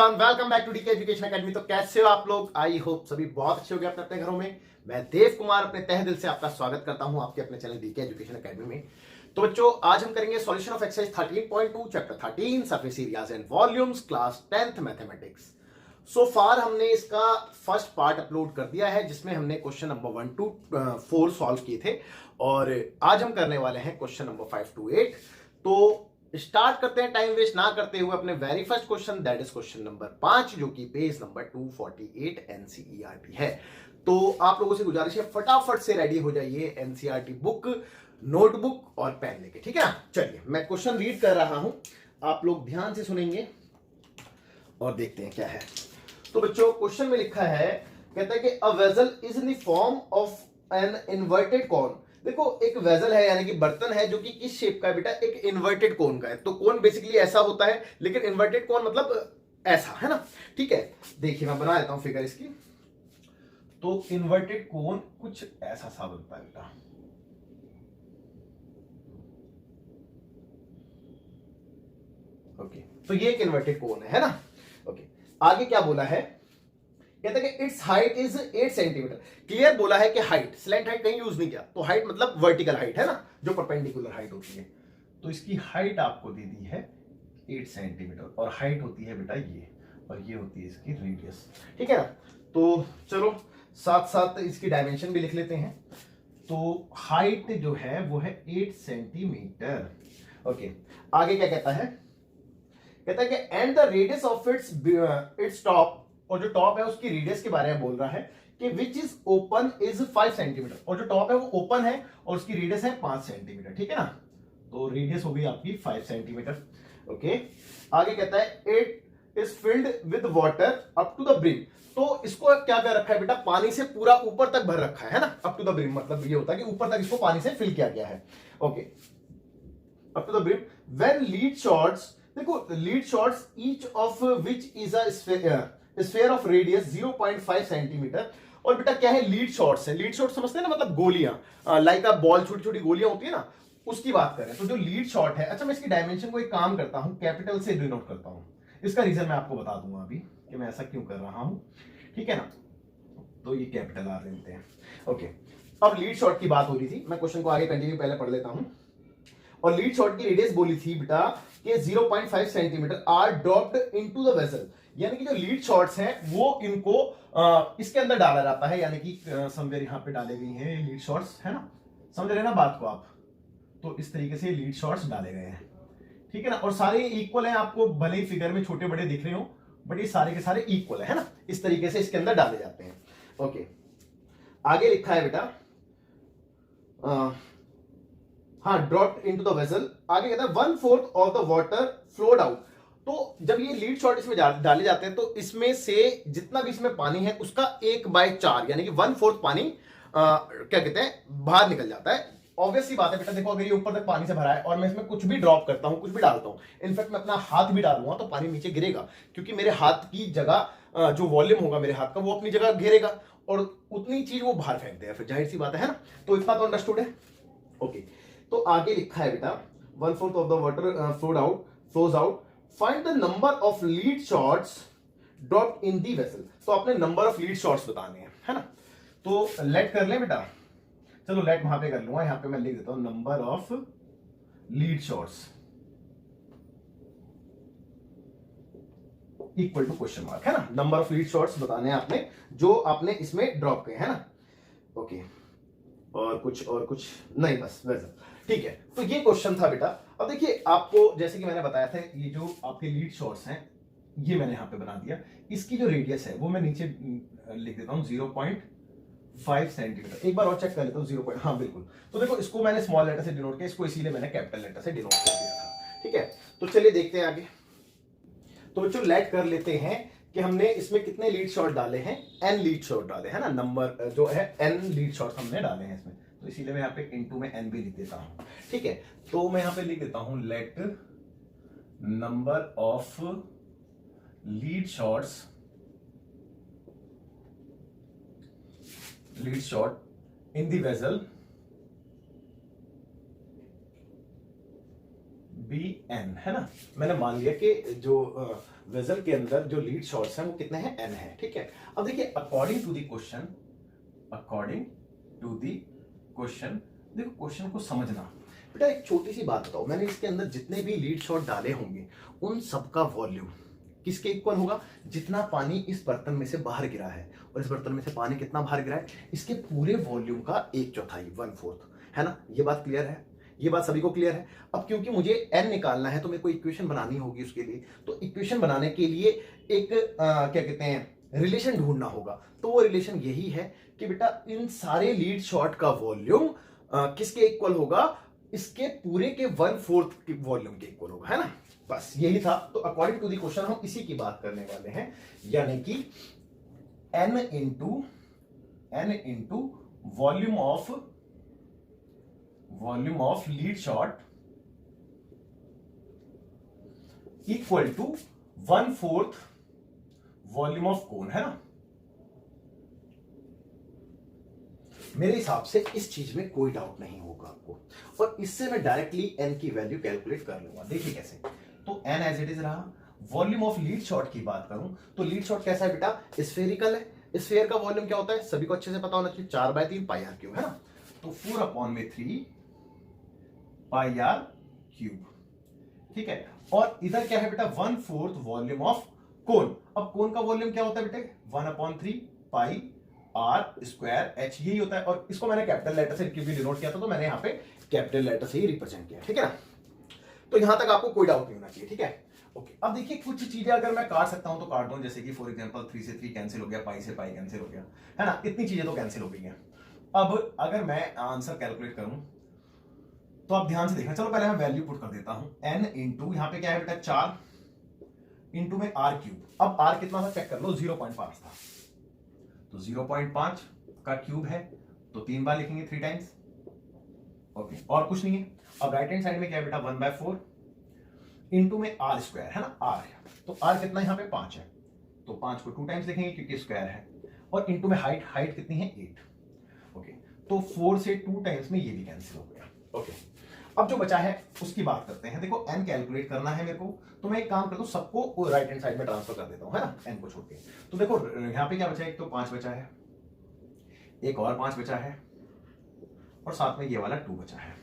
Everyone, welcome back to DK education academy. तो कैसे हो आप लोग? आई होप सभी बहुत अच्छे हो गए अपने अपने घरों में। मैं देव कुमार अपने तहे दिल से आपका स्वागत करता हूं आपके अपने चैनल डीके एजुकेशन एकेडमी में। तो बच्चों, आज हम करेंगे solution of exercise 13.2 chapter 13 surface areas and volumes, class 10th mathematics. So far हमने इसका फर्स्ट पार्ट अपलोड कर दिया है जिसमें हमने क्वेश्चन नंबर 1 to 4 सॉल्व किए थे, और आज हम करने वाले हैं क्वेश्चन नंबर 5 to 8। तो स्टार्ट करते हैं टाइम वेस्ट ना करते हुए अपने very first question, that is question number 5, जो कि पेज नंबर 248 एनसीईआरटी है। तो आप लोगों से गुजारिश है फटाफट से रेडी हो जाइए एनसीईआरटी बुक, नोटबुक और पेन लेके, ठीक है ना। चलिए मैं क्वेश्चन रीड कर रहा हूं, आप लोग ध्यान से सुनेंगे और देखते हैं क्या है। तो बच्चों, क्वेश्चन में लिखा है, कहता है कि a vessel is in the form of an inverted corn. देखो, एक वेसल है यानी कि बर्तन है जो कि किस शेप का है बेटा? एक इन्वर्टेड कोन का है। तो कोन बेसिकली ऐसा होता है, लेकिन इन्वर्टेड कोन मतलब ऐसा, है ना। ठीक है, देखिए मैं बना देता हूं फिगर इसकी। तो इन्वर्टेड कोन कुछ ऐसा सा बनता है बेटा। ओके, तो ये एक इन्वर्टेड कोन है ना। ओके, आगे क्या बोला है? कहता है कि it's height is 8 centimetre. Clear बोला है कि हाइट, स्लैंट हाइट कहीं यूज नहीं किया। तो हाइट मतलब वर्टिकल हाइट है ना, जो परपेंडिकुलर हाइट होती है। तो इसकी हाइट आपको दे दी है 8 सेंटीमीटर, और हाइट होती है बेटा ये, और ये होती है इसकी रेडियस, ठीक है ना। तो चलो साथ साथ इसकी डायमेंशन भी लिख लेते हैं। तो हाइट जो है वो है 8 सेंटीमीटर। ओके, आगे क्या कहता है? कहता है कि and the radius of its top, और जो टॉप है उसकी रेडियस के बारे में बोल रहा है कि which is open is 5 centimetre, और जो टॉप है वो ओपन है और उसकी रेडियस है 5 सेंटीमीटर, ठीक है ना। तो रेडियस हो गई आपकी 5 सेंटीमीटर। ओके, आगे कहता है it is filled with water up to the brim. तो इसको क्या कर रखा है बेटा? पानी से पूरा ऊपर तक भर रखा है ना। अप टू द ब्रिम मतलब ये होता है कि ऊपर तक इसको पानी से फिल किया गया है। Okay, up to the brim when lead shots, देखो lead shots each of which is a sphere of radius 0.5 centimetre. और बेटा क्या है? लीड शॉट्स है। लीड शॉट समझते हैं ना, मतलब गोलियां, लाइक अ बॉल, छोटी छोटी गोलियां होती है ना, उसकी बात करें। तो जो लीड शॉट है, अच्छा मैं इसकी डायमेंशन को एक काम करता हूं, कैपिटल से डिनोट करता हूं। इसका रीजन मैं आपको बता दूंगा अभी कि मैं ऐसा क्यों कर रहा हूं, ठीक है ना। तो ये कैपिटल आर लेते हैं। ओके, अब लीड शॉट की बात हो रही थी, मैं क्वेश्चन को आगे कंटिन्यू पहले पढ़ लेता हूं। और लीड शॉट की रेडियस बोली थी बेटा कि 0.5 centimetre are dropped into the vessel, यानी कि जो लीड शॉट्स हैं वो इनको इसके अंदर डाला जाता है, यानी कि समवेयर यहां पे डाले गई हैं लीड शॉट्स, है ना। समझ रहे ना बात को आप? तो इस तरीके से लीड शॉट्स डाले गए हैं, ठीक है ना। और सारे इक्वल हैं, आपको भले ही फिगर में छोटे बड़े दिख रहे हो, बट ये सारे के सारे इक्वल है ना। इस तरीके से इसके अंदर डाले जाते हैं। ओके, आगे लिखा है बेटा, हाँ, ड्रॉप्ड इनटू द वेसल। आगे कहता है 1/4 of the water flowed out. तो जब ये लीड शॉट इसमें डाले जाते हैं तो इसमें से जितना भी इसमें पानी है उसका 1/4 यानी कि 1/4 पानी क्या कहते हैं, बाहर निकल जाता है। ऑब्वियस सी बात है बेटा, देखो अगर ये ऊपर तक पानी से भरा है और मैं इसमें कुछ भी ड्रॉप करता हूं, कुछ भी डालता हूं, इनफैक्ट मैं अपना हाथ भी डालूंगा तो पानी नीचे गिरेगा, क्योंकि मेरे हाथ की जगह जो वॉल्यूम होगा मेरे हाथ का वो अपनी जगह घेरेगा, और उतनी चीज वो बाहर फेंक देगा, फिर जाहिर सी बात है ना। तो इतना तो अंडरस्टूड है। ओके, तो आगे लिखा है बेटा 1/4 of the water flows out, find the number of lead shots dropped in the vessel. तो आपने नंबर ऑफ लीड शॉट्स बताने हैं, है ना। तो लेट कर ले बेटा, चलो लेट वहां पे कर लूंगा, यहां पे मैं लिख देता हूं number of lead shots equal to question mark, है ना। नंबर ऑफ लीड शॉट्स बताने हैं आपने जो आपने इसमें ड्रॉप किए, है ना। ओके, और कुछ नहीं, बस वैसा, ठीक है। तो ये क्वेश्चन था बेटा। अब देखिए, आपको जैसे कि मैंने बताया था, ये जो आपके लीड शॉट्स हैं ये मैंने यहां पे बना दिया। इसकी जो रेडियस है वो मैं नीचे लिख देता हूं 0.5 सेंटीमीटर। एक बार और चेक कर लेता हूं, 0. हाँ बिल्कुल। तो देखो, इसको मैंने स्मॉल लेटर से डिनोट किया, इसको इसीलिए मैंने कैपिटल लेटर से डिनोट कर दिया था, ठीक है। तो चलिए देखते हैं आगे। तो बच्चों लेट कर लेते हैं कि हमने इसमें कितने लीड शॉट डाले हैं, n लीड शॉट डाले, है ना। नंबर जो है n लीड शॉट हमने डाले हैं इसमें, तो इसीलिए मैं यहाँ पे इनटू में n भी लिख देता हूं, ठीक है। तो मैं यहाँ पे लिख देता हूं let number of lead shot in the vessel be n, है ना। मैंने मान लिया कि जो वेसल के अंदर जो लीड शॉट्स हैं वो कितने हैं, एन है, ठीक है। अब देखिए अकॉर्डिंग टू द क्वेश्चन, देखो क्वेश्चन को समझना। बेटा एक छोटी सी बात बताओ, मैंने इसके अंदर जितने भी लीड शॉट डाले होंगे उन सबका वॉल्यूम किसके इक्वल होगा, जितना पानी इस बर्तन में से बाहर गिरा है, और इस बर्तन में से पानी कितना बाहर गिरा है, इसके पूरे वॉल्यूम का 1/4, 1/4, है ना। ये बात क्लियर है, ये बात सभी को क्लियर है। अब क्योंकि मुझे एन निकालना है तो मेरे को इक्वेशन बनानी होगी उसके लिए, तो इक्वेशन बनाने के लिए एक क्या कहते हैं रिलेशन ढूंढना होगा। तो वो रिलेशन यही है कि बेटा इन सारे लीड शॉट का वॉल्यूम किसके इक्वल होगा, इसके पूरे के 1/4 के वॉल्यूम के इक्वल होगा, है ना। बस यही था। तो अकॉर्डिंग टू द क्वेश्चन हम इसी की बात करने वाले हैं, यानी कि n into volume of lead shot equal to 1/4 volume of cone, है ना। मेरे हिसाब से इस चीज में कोई डाउट नहीं होगा आपको, और इससे मैं डायरेक्टली n की वैल्यू कैलकुलेट कर लूंगा। देखिए कैसे, तो n एज इट इज रहा। वॉल्यूम ऑफ लीड शॉट की बात करूं तो लीड शॉट कैसा है बेटा, स्फेरिकल है। स्फेयर का वॉल्यूम क्या होता है, सभी को अच्छे से पता होना चाहिए, 4/3 पाई आर क्यूब, है ना। तो 4/3 पाई आर क्यूब, ठीक है। और इधर क्या है बेटा, 1/4 वॉल्यूम ऑफ कोन। अब कोन का वॉल्यूम क्या होता है बेटे, 1/3 पाई आर स्क्वायर एच, यही होता है। और इसको मैंने कैपिटल लेटर से क्योंकि डिनोट किया था, तो मैंने यहाँ पे कैपिटल लेटर से ही रिप्रेजेंट किया, ठीक है ना। तो यहां तक आपको कोई डाउट नहीं होना चाहिए, ठीक है। ओके, अब देखिए कुछ चीजें अगर मैं काट सकता हूं तो काट दूं, जैसे कि फॉर एग्जांपल 3 से 3 कैंसिल हो गया, पाई से पाई कैंसिल हो गया, है ना। इतनी चीजें तो कैंसिल हो गई हैं। अब अगर मैं आंसर कैलकुलेट करूं तो आप ध्यान से देखना। चलो पहले मैं वैल्यू पुट कर देता हूं, n इंटू यहां पे क्या है बेटा 4 इंटू में आर क्यूब। अब आर कितना था चेक कर लो, 0.5 था, तो 0.5 का क्यूब है तो 3 बार लिखेंगे, 3 टाइम्स। ओके, और कुछ नहीं है। अब राइट हैंड साइड में क्या है बेटा 1/4 इंटू में आर स्क्वायर, है ना, आर है। तो आर कितना यहां पे 5 है, तो 5 को 2 टाइम्स लिखेंगे क्योंकि स्क्वायर है, और इंटू में हाइट कितनी है 8। ओके, तो 4 से 2 टाइम्स में ये भी कैंसिल हो गया। ओके, अब जो बचा है उसकी बात करते हैं। देखो n कैलकुलेट करना है मेरे को, तो मैं एक काम करता हूं, सबको राइट हैंड साइड में ट्रांसफर कर देता हूं, है ना, n को छोड़ के। तो देखो यहां पे क्या बचा है, एक तो 5 बचा है, एक और 5 बचा है, और साथ में ये वाला 2 बचा है।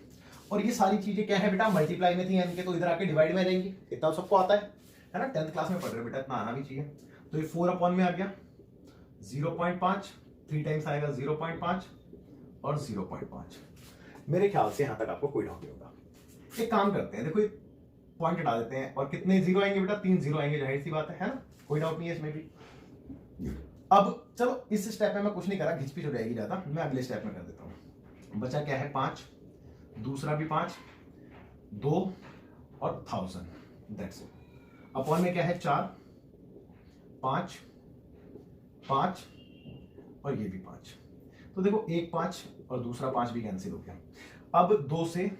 और ये सारी चीजें क्या है बेटा, मल्टीप्लाई में थी n के, तो इधर आके डिवाइड में आ जाएंगी। इतना सबको आता है ना, 10th क्लास में पढ़ रहे बेटा, इतना आना भी चाहिए। तो ये 4 अपॉन में आ गया 0.5, 3 टाइम्स आएगा 0.5 और 0.5। मेरे ख्याल से यहां तक आपको कोई डाउट नहीं होगा। एक काम करते हैं, देखो पॉइंट हटा देते हैं, और कितने जीरो आएंगे बेटा, 3 जीरो आएंगे, जाहिर सी बात है ना, कोई डाउट नहीं है इसमें भी। अब चलो इस स्टेप में मैं कुछ नहीं करा, घिचपिच हो जाएगी ज्यादा, मैं अगले स्टेप में कर देता हूं। बचा क्या है 5, दूसरा भी 5, 2 और 1000, दैट्स इट। अपॉन में क्या है 4, 5, 5 और ये भी 5। तो देखो एक 5 और दूसरा 5 भी कैंसिल हो गया। अब 2 से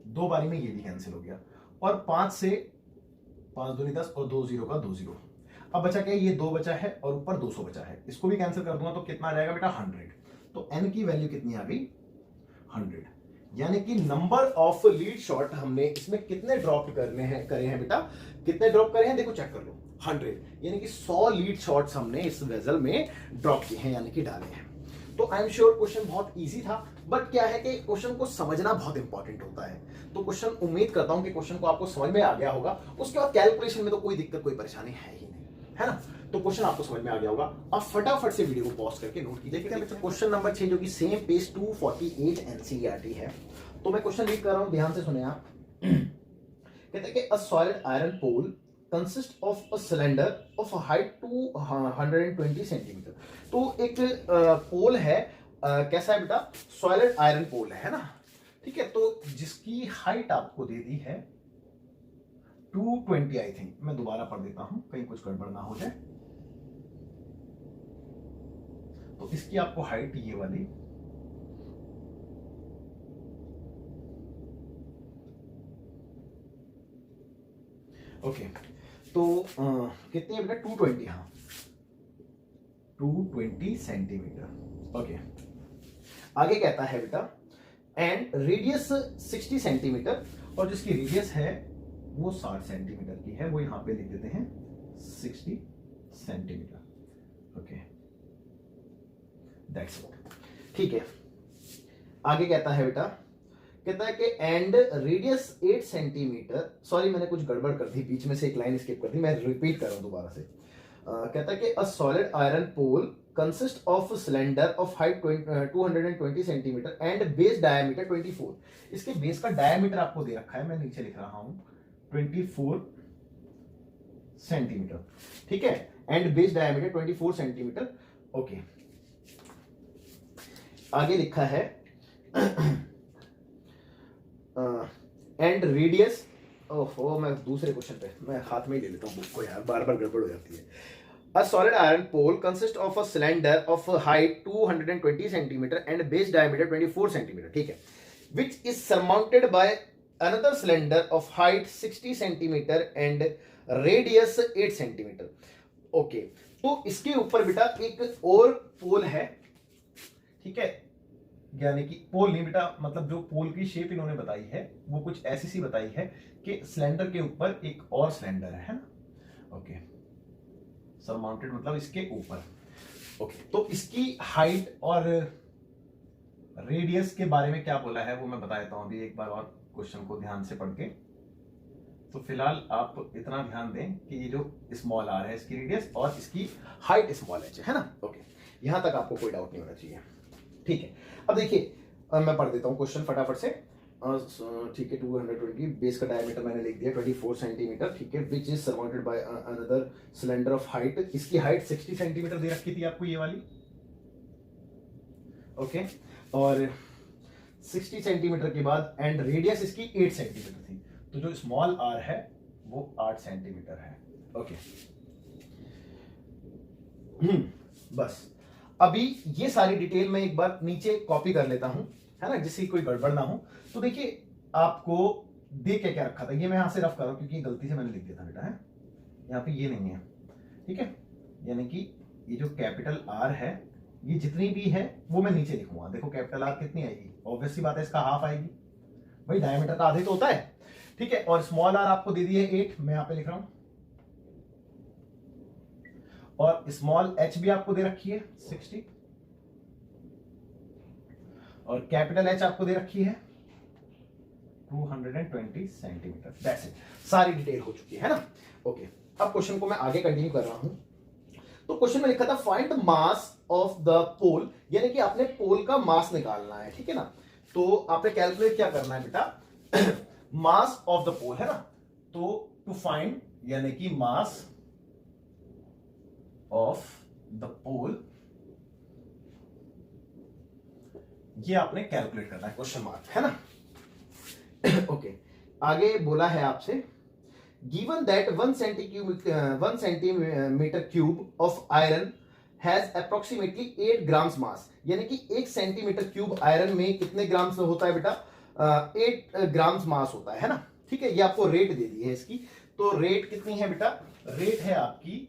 2 बारी में ये भी कैंसिल हो गया, और 5 से 5 दूनी 10 और 2 0 का 2 0। अब बचा क्या, ये 2 बचा है और ऊपर 200 बचा है, इसको भी कैंसिल कर दूंगा तो कितना आ जाएगा बेटा 100। तो n की वैल्यू कितनी आ गई 100, यानी कि नंबर ऑफ लीड शॉट हमने इसमें कितने ड्रॉप करे हैं बेटा, कितने ड्रॉप करे हैं, देखो चेक कर लो 100, यानी कि 100 लीड शॉट्स हमने इस वेसल में ड्रॉप किए हैं, यानी कि डाले हैं। तो आई एम श्योर क्वेश्चन बहुत इजी था, बट क्या है कि क्वेश्चन को समझना बहुत इंपॉर्टेंट होता है। तो क्वेश्चन उम्मीद करता हूं कि क्वेश्चन को आपको समझ में आ गया होगा। उसके बाद कैलकुलेशन में तो कोई दिक्कत कोई परेशानी है ही नहीं, है ना। तो क्वेश्चन आपको समझ में आ गया होगा। आप फटाफट से वीडियो को पॉज करके नोट कीजिए। क्वेश्चन नंबर 6 जो कि सेम पेज 248 एनसीईआरटी है, तो मैं क्वेश्चन रीड कर रहा हूं, ध्यान से सुने आप। कहते हैं कि a solid iron pole consist of a cylinder of height 220 centimetre. तो एक पोल है, कैसा है बेटा, सॉलिड आयरन पोल है ना, ठीक है। तो जिसकी हाइट आपको दे दी है 220, आई थिंक मैं दोबारा पढ़ देता हूं कहीं कुछ गड़बड़ ना हो जाए। तो इसकी आपको हाइट ये वाली ओके, तो कितनी है बेटा 220, हाँ 220 सेंटीमीटर। ओके, आगे कहता है बेटा एंड रेडियस 60 सेंटीमीटर और जिसकी रेडियस है वो 60 सेंटीमीटर की है, वो यहां पे लिख देते हैं 60 सेंटीमीटर। Okay, that's it. ठीक है, आगे कहता है बेटा, कहता है कि एंड रेडियस 8 सेंटीमीटर, सॉरी मैंने कुछ गड़बड़ कर दी, बीच में से एक लाइन स्किप कर दी, मैं रिपीट कर रहा हूं दोबारा से। कहता है कि a solid iron pole consist of cylinder of height 220 centimetre and base diameter 24। इसके बेस का डायमीटर आपको दे रखा है, मैं नीचे लिख रहा हूं 24 सेंटीमीटर, ठीक है, and base diameter 24 centimetre. Okay, आगे लिखा है एंड रेडियस, ओहो मैं दूसरे क्वेश्चन पे मैं हाथ में ही ले लेता हूं बुक को यार, बार बार गड़बड़ हो जाती है। A solid iron pole consists of a cylinder of height 220 centimeter and base diameter 24 centimeter, ठीक है, which is surmounted by another cylinder of height 60 centimeter and radius 8 centimeter। Okay, तो इसके ऊपर बेटा एक और पोल है, ठीक है, यानी कि पोल नहीं बेटा, मतलब जो पोल की शेप इन्होंने बताई है वो कुछ ऐसी सी बताई है कि सिलेंडर के ऊपर एक और सिलेंडर है ना। ओके, सरमाउंटेड मतलब इसके ऊपर। ओके, तो इसकी हाइट और रेडियस के बारे में क्या बोला है वो मैं बता देता हूं अभी एक बार और क्वेश्चन को ध्यान से पढ़ के। तो फिलहाल आप इतना ध्यान दें कि ये जो स्मॉल आर है इसकी रेडियस और इसकी हाइट स्मॉल एच है ना। ओके, यहां तक आपको कोई डाउट नहीं होना चाहिए, ठीक है। अब देखिए मैं पढ़ देता हूं क्वेश्चन फटाफट से, ठीक है। 220 बेस का डायमीटर मैंने लिख दिया 24 सेंटीमीटर, ठीक है, which is surrounded by another cylinder of height, इसकी हाइट 60 सेंटीमीटर दे रखी थी आपको ये वाली, ओके, और 60 सेंटीमीटर के बाद एंड रेडियस इसकी 8 सेंटीमीटर थी, तो जो स्मॉल आर है वो 8 सेंटीमीटर है। ओके, बस अभी ये सारी डिटेल मैं एक बार नीचे कॉपी कर लेता हूं, है ना, जिससे कोई गड़बड़ ना हो। तो देखिए आपको देख के क्या रखा था, ये मैं यहां से रफ कर रहा हूं क्योंकि गलती से मैंने लिख दिया था बेटा, है यहां पे ये नहीं है, ठीक है, यानी कि ये जो कैपिटल आर है ये जितनी भी है वो मैं नीचे लिखूंगा। देखो कैपिटल आर कितनी आएगी, ऑब्वियसली बात है इसका हाफ आएगी, भाई डायमीटर का आधे तो होता है, ठीक है, और स्मॉल आर आपको दे दी है 8, मैं यहां पे लिख रहा हूं, और स्मॉल एच भी आपको दे रखी है 60, और कैपिटल एच आपको दे रखी है 220 सेंटीमीटर। दैट्स इट, सारी डिटेल हो चुकी है ना। ओके, अब क्वेश्चन को मैं आगे कंटिन्यू कर रहा हूं। तो क्वेश्चन में लिखा था find the mass of the pole, यानी कि आपने पोल का मास निकालना है, ठीक है ना। तो आपने कैलकुलेट क्या करना है बेटा, मास ऑफ द पोल, है ना। तो टू फाइंड यानी कि मास ऑफ द पोल, ये आपने कैलकुलेट करना है, क्वेश्चन मार्क, है ना। ओके, आगे बोला है आपसे given that 1 centimetre cube of iron has approximately 8 grams mass, यानी कि 1 सेंटीमीटर क्यूब आयरन में कितने ग्राम्स होता है बेटा, 8 ग्राम्स मास होता है ना, ठीक है। ये आपको रेट दे दी है इसकी, तो रेट कितनी है बेटा, रेट है आपकी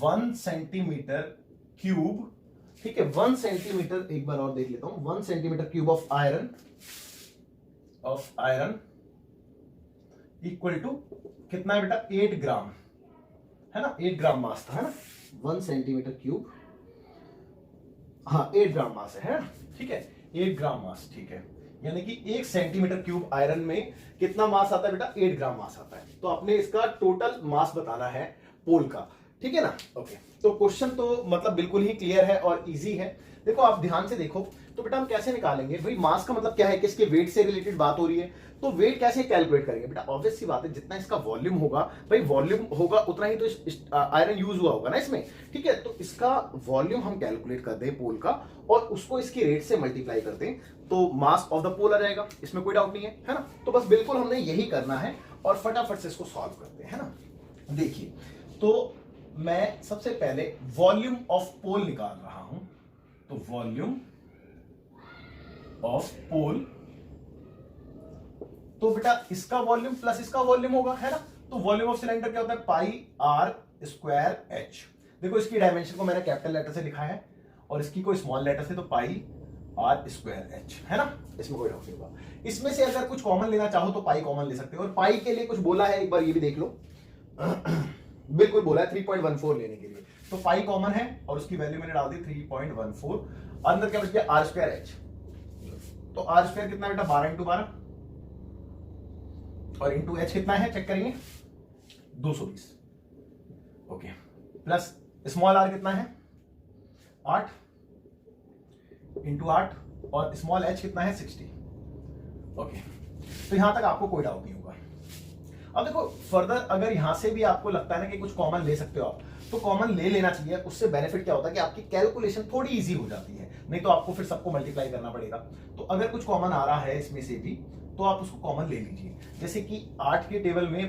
1 सेंटीमीटर क्यूब, ठीक है, 1 सेंटीमीटर, एक बार और देख लेता हूं, 1 centimetre cube of iron equal to कितना है बेटा, 8 ग्राम, है ना, 8 ग्राम मास था, है ना, 1 सेंटीमीटर क्यूब, हाँ 8 ग्राम मास है ना, ठीक है, 8 ग्राम मास, ठीक है, यानी कि 1 सेंटीमीटर क्यूब आयरन में कितना मास आता है बेटा, 8 ग्राम मास आता है। तो आपने इसका टोटल मास बताना है पोल का, ठीक है ना। ओके, तो क्वेश्चन तो मतलब बिल्कुल ही क्लियर है और इजी है। देखो आप ध्यान से देखो तो बेटा हम कैसे निकालेंगे, भाई मास का मतलब क्या है कि इसके वेट से रिलेटेड बात हो रही है, तो वेट कैसे कैलकुलेट करेंगे बेटा, ऑब्वियस सी बात है जितना इसका वॉल्यूम होगा, भाई वॉल्यूम होगा उतना ही तो आयरन यूज हुआ होगा ना इसमें, ठीक है। तो इसका वॉल्यूम हम कैलकुलेट कर दें पोल का और उसको इसकी रेट से मल्टीप्लाई कर दें तो मास ऑफ द पोल आ जाएगा, इसमें कोई डाउट नहीं है ना। तो बस बिल्कुल हमने यही करना है और फटाफट से इसको सॉल्व करते हैं, है ना। देखिए तो मैं सबसे पहले वॉल्यूम ऑफ पोल निकाल रहा हूं, तो वॉल्यूम ऑफ पोल, तो बेटा इसका वॉल्यूम प्लस इसका वॉल्यूम होगा, है ना। तो वॉल्यूम ऑफ सिलेंडर क्या होता है, पाई आर स्क्वायर एच। देखो इसकी डायमेंशन को मैंने कैपिटल लेटर से लिखा है और इसकी कोई स्मॉल लेटर से, तो पाई आर स्क्वायर एच, है ना, इसमें कोई डाउट नहीं होगा। इसमें से अगर कुछ कॉमन लेना चाहो तो पाई कॉमन ले सकते हो, और पाई के लिए कुछ बोला है, एक बार ये भी देख लो। बिल्कुल बोला है 3.14 लेने के लिए, तो पाई कॉमन है और उसकी वैल्यू मैंने डाल दी 3.14। अंदर क्या बच गया, आर स्क्वायर एच। तो आर स्क्वायर कितना बेटा, 12 × 12, और इंटू एच कितना है चेक करेंगे, 220। ओके, प्लस स्मॉल आर कितना है, 8 इंटू 8, और स्मॉल एच कितना है, 60। ओके, तो यहां तक आपको कोई डाउट नहीं होगा। अब देखो फर्दर अगर यहां से भी आपको लगता है ना कि कुछ कॉमन ले सकते हो आप, तो कॉमन ले लेना चाहिए। उससे बेनिफिट क्या होता है कि आपकी कैलकुलेशन थोड़ी इजी हो जाती है, नहीं तो आपको फिर सबको मल्टीप्लाई करना पड़ेगा। तो अगर कुछ कॉमन आ रहा है इसमें से भी, तो आप उसको कॉमन ले लीजिए। जैसे कि 8 के टेबल में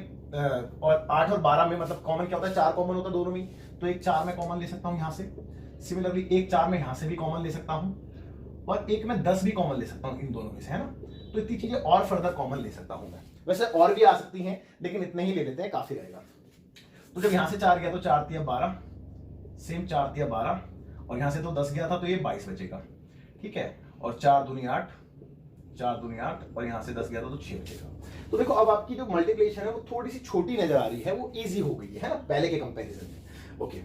और 8 और 12 में मतलब कॉमन क्या होता है, 4 कॉमन होता है दोनों में, तो एक 4 में कॉमन ले सकता हूं यहां से। सिमिलरली एक 4 में यहां से भी कॉमन ले सकता हूं, और एक में 10 भी कॉमन ले सकता हूं इन दोनों में से, है ना। तो इतनी चीजें और फर्दर कॉमन ले सकता हूं मैं। वैसे और भी आ सकती हैं, लेकिन इतने ही ले लेते हैं, काफी रहेगा। तो जब यहां से 4 गया तो 4 × 12, सेम 4 × 12, और यहां से तो 10 गया था तो ये 22 बचेगा, ठीक है। और 4 दूनी 8, 4 दूनी 8, और यहां से 10 गया था तो 6 बचेगा। तो देखो अब आपकी जो मल्टीप्लिकेशन है वो थोड़ी सी छोटी नजर आ रही है, वो इजी हो गई है ना पहले के कंपैरिजन में। ओके,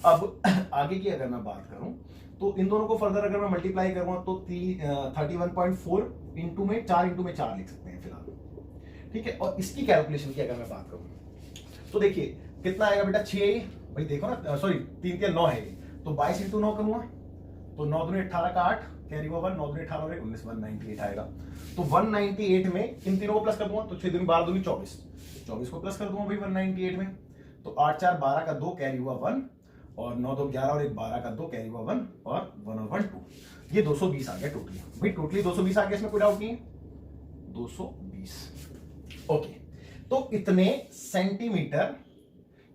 अब आगे की अगर मैं बात करूं तो इन दोनों को फर्दर अगर मैं मल्टीप्लाई करूंगा तो 31.4 इंटू में 4 इंटू में 4 लिख सकते हैं फिलहाल, ठीक है। और इसकी कैलकुलेशन की अगर मैं बात करूं तो देखिए कितना आएगा बेटा, 6, भाई देखो ना, सॉरी 3 के 9 है, तो 22 इंटू 9 करूंगा तो 9 दूनी 18 का 8, कैरी ओवर 9 दूनी 18 और 19, 198 आएगा। तो 198 में इन तीनों को प्लस कर दूंगा तो 6 दूनी 12 दूनी 24, 24 को प्लस कर दूंगा भाई 198 में, तो 8 4 12 का 2 कैरी हुआ 1, और 9 2 11 और 1 12 का 2 कैरी हुआ 1, और 1 और 1 2, ये 220 आ गया टोटली। भाई टोटली 220 आ गया, इसमें कोई डाउट नहीं है, 220। ओके, तो इतने सेंटीमीटर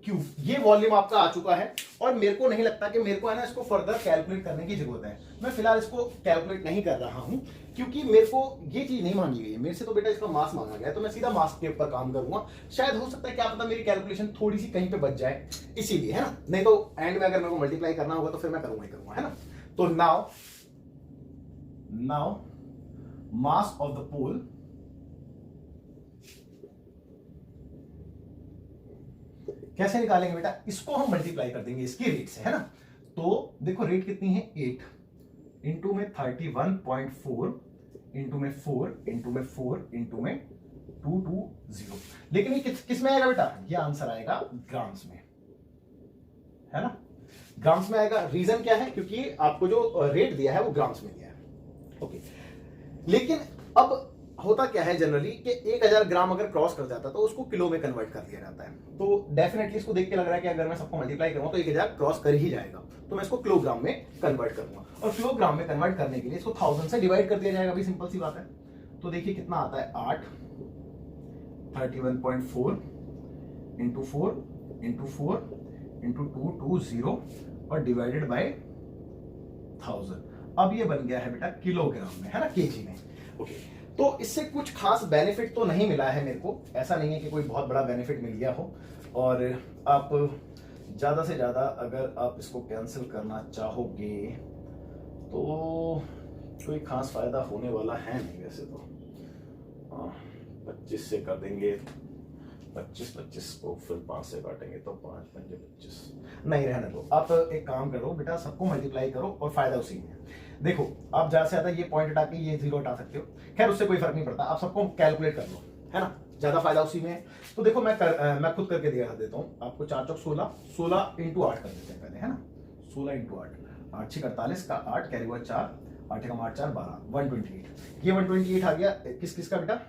क्यूब ये वॉल्यूम आपका आ चुका है। और मेरे को नहीं लगता कि मेरे को है ना इसको फर्दर कैलकुलेट करने की जरूरत है। मैं फिलहाल इसको कैलकुलेट नहीं कर रहा हूं, क्योंकि मेरे को ये चीज नहीं मांगी गई है मेरे से, तो बेटा इसका मास मांगा गया है, तो मैं सीधा मास के ऊपर काम करूंगा। शायद हो सकता है क्या पता मेरी कैलकुलेशन थोड़ी सी कहीं पे बच जाए, इसीलिए, है ना। नहीं तो एंड में अगर मेरे को मल्टीप्लाई करना होगा तो फिर मैं करूंगा ही करूंगा, है ना। तो नाउ मास ऑफ द पोल कैसे निकालेंगे बेटा, इसको हम मल्टीप्लाई कर देंगे इसकी रेट से, है ना। तो देखो रेट कितनी है, 8 इंटू में 31.4 इंटू में 4 इंटू में 4 इंटू में 220। लेकिन ये किस में आएगा बेटा, ये आंसर आएगा ग्राम्स में, है ना, ग्राम्स में आएगा। रीजन क्या है, क्योंकि आपको जो रेट दिया है वो ग्राम्स में दिया है। ओके, लेकिन अब होता क्या है जनरली कि 1000 ग्राम अगर क्रॉस कर जाता है तो उसको किलो में कन्वर्ट कर दिया जाता है। तो डेफिनेटली इसको देख के लग रहा है कि अगर मैं सबको मल्टीप्लाई करूंगा तो 1000 क्रॉस कर ही जाएगा, तो मैं इसको किलोग्राम में कन्वर्ट करूंगा। और किलोग्राम में कन्वर्ट करने के लिए इसको 1000 से डिवाइड कर दिया जाएगा, भी सिंपल सी बात है। तो देखिए कितना आता है, 8 31.4 इंटू 4 इंटू 4 इंटू 220 और डिवाइडेड बाय 1000। अब ये बन गया है बेटा किलोग्राम में, है ना, केजी में। ओके, तो इससे कुछ खास बेनिफिट तो नहीं मिला है मेरे को, ऐसा नहीं है कि कोई बहुत बड़ा बेनिफिट मिल गया हो। और आप ज्यादा से ज्यादा अगर आप इसको कैंसिल करना चाहोगे तो कोई खास फायदा होने वाला है नहीं वैसे तो। 25 से कर देंगे, 25 को फिर 5 से काटेंगे तो 5 5 25, नहीं रहने दो। आप एक काम करो बेटा, सबको मल्टीप्लाई करो और फायदा उसी में। देखो आप ज्यादा से ज्यादा ये पॉइंट हटा के ये 0 हटा सकते हो, खैर उससे कोई फर्क नहीं पड़ता, आप सबको कैलकुलेट कर लो, है ना, ज्यादा फायदा उसी में है। तो देखो मैं खुद करके दिखा देता हूँ आपको। 4 चौक 16, 16 इंटू 8 कर देते हैं पहले, है ना, 16 इंटू 8, 8 6 48 का 8 कैरी हुआ 4, 8 का 8 4 12, 128। ये 128 आ गया किस किसका बेटा,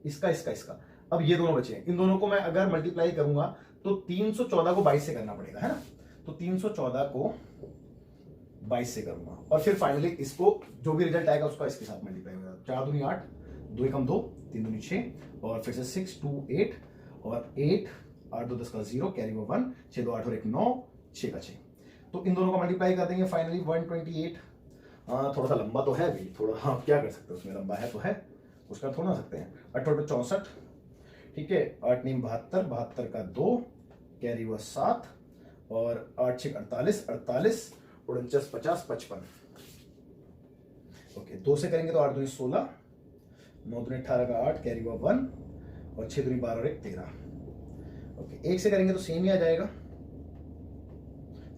इसका इसका इसका। अब ये दोनों बचे हैं, इन दोनों को मैं अगर मल्टीप्लाई करूंगा तो 314 को 22 से करना पड़ेगा, है ना। तो 314 को 22 से करूंगा और फिर फाइनली इसको जो भी रिजल्ट आएगा उसका इसके साथ मल्टीप्लाई होगा। 4 दूनी 8, 2 एकम 2, 3 दूनी 6 और फिर से 6 2 8 और 8 8 2 10 का 0 कैरी हुआ 1, 6 2 8 और 1 9, 6 का 6। तो इन दोनों को मल्टीप्लाई कर देंगे फाइनली 128। थोड़ा सा लंबा तो है भी, थोड़ा हाँ क्या कर सकते हैं उसमें, लंबा है तो है, उसका थोड़ा सकते हैं। 8 8 64, ठीक है, 8 9 72, 72 का 2 कैरी हुआ 7 और 8 6 48, 48 49 50 55। ओके 2 से करेंगे तो 8 दूनी 16, 9 दूनी 18 का 8, कैरी हुआ 1, और 6 दूनी 12 और 1 13। ओके 1 से करेंगे तो सेम ही आ जाएगा,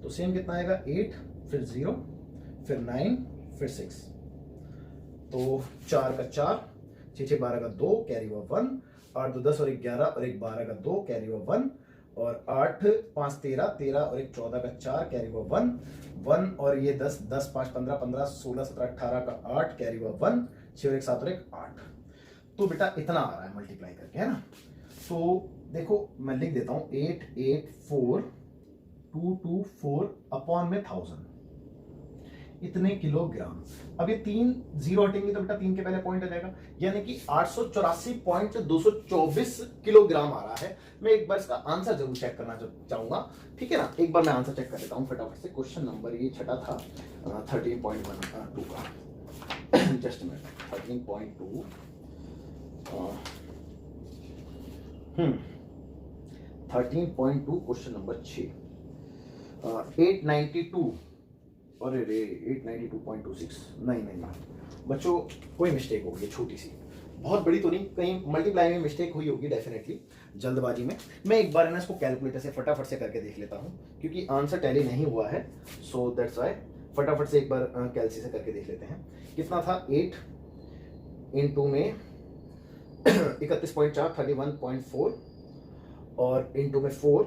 तो सेम कितना आएगा 8, फिर 0, फिर 9, फिर 6, तो 4 का 4, 6 6 12 का 2, कैरी हुआ 1, 8 2 10 और 1 11 और 1 12 का 2, कैरी हुआ 1, और 8 5 13, 13 और 1 14 का 4, कैरी हुआ 1, 1 और ये 10 10 5 15 15 16 17 18 का 8, कैरी हुआ 1, 6 और 1 7 और 1 8। तो बेटा इतना आ रहा है मल्टीप्लाई करके, है ना। तो देखो मैं लिख देता हूं 884224 अपॉन में 1000, इतने किलोग्राम। अब ये 3 जीरो हटेंगे तो बेटा 3 के पहले पॉइंट आ जाएगा, यानी कि 884.224 किलोग्राम आ रहा है। मैं एक बार इसका आंसर जरूर चेक करना चाहूंगा, ठीक है ना। एक बार मैं आंसर चेक कर लेता हूं फटाफट से। क्वेश्चन नंबर ये छठा था 13.12 का, जस्ट मिनट 13.2 13.2 क्वेश्चन नंबर 6 892 और 892.26 नहीं बच्चों कोई मिस्टेक हो गई है, छोटी सी, बहुत बड़ी तो नहीं, कहीं मल्टीप्लाई में मिस्टेक हुई होगी डेफिनेटली जल्दबाजी में। मैं एक बार ना इसको कैलकुलेटर से फटाफट से करके देख लेता हूँ, क्योंकि आंसर टैली नहीं हुआ है, सो दैट्स वाई फटाफट से एक बार कैलसी से करके देख लेते हैं। कितना था 8 इंटू में 31.4 31.4, और इंटू में 4,